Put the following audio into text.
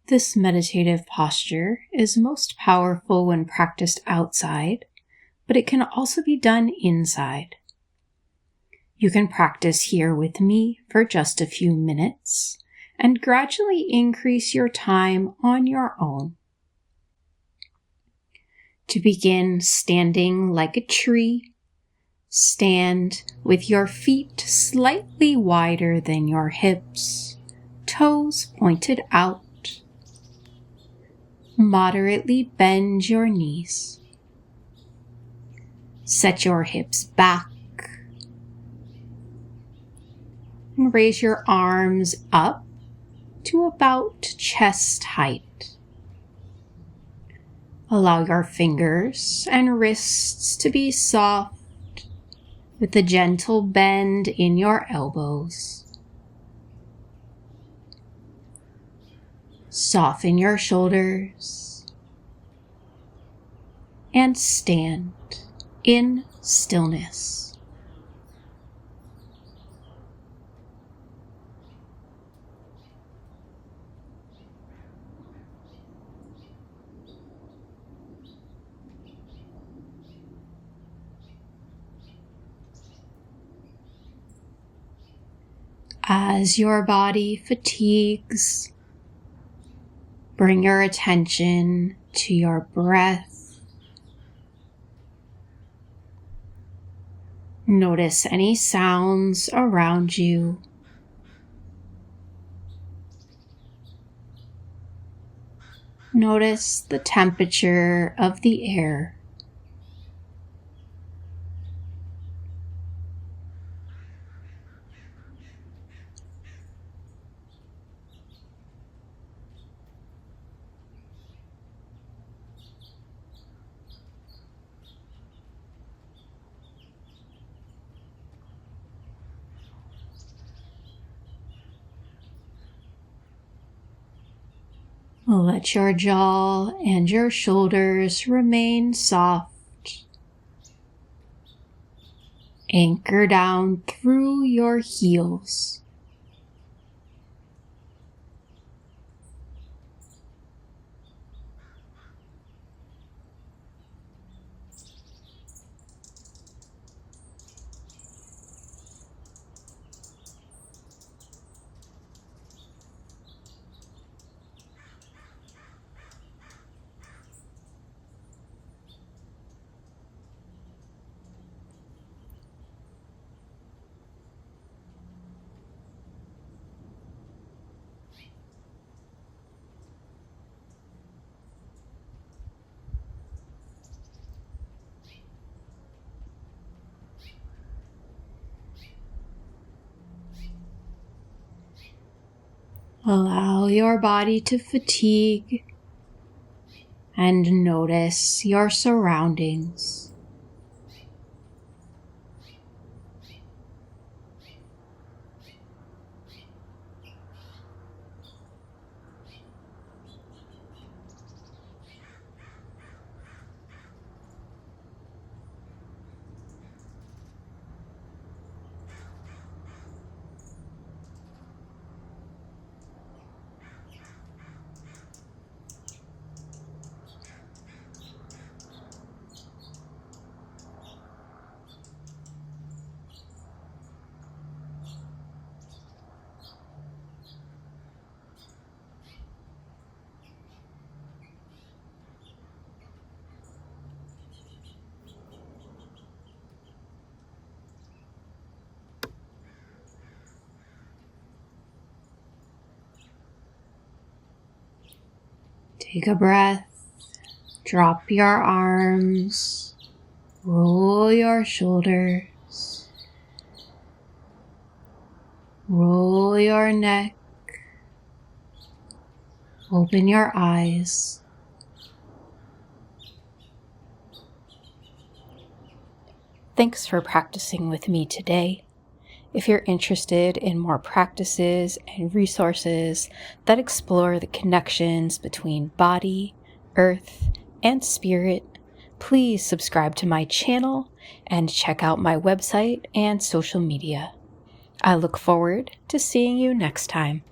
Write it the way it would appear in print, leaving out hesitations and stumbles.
This meditative posture is most powerful when practiced outside, but it can also be done inside. You can practice here with me for just a few minutes and gradually increase your time on your own. To begin standing like a tree, stand with your feet slightly wider than your hips, toes pointed out. Moderately bend your knees. Set your hips back and raise your arms up to about chest height. Allow your fingers and wrists to be soft with a gentle bend in your elbows. Soften your shoulders and stand in stillness. As your body fatigues, bring your attention to your breath. Notice any sounds around you. Notice the temperature of the air. Let your jaw and your shoulders remain soft. Anchor down through your heels. Allow your body to fatigue and notice your surroundings. Take a breath, drop your arms, roll your shoulders, roll your neck, open your eyes. Thanks for practicing with me today. If you're interested in more practices and resources that explore the connections between body, earth, and spirit, please subscribe to my channel and check out my website and social media. I look forward to seeing you next time.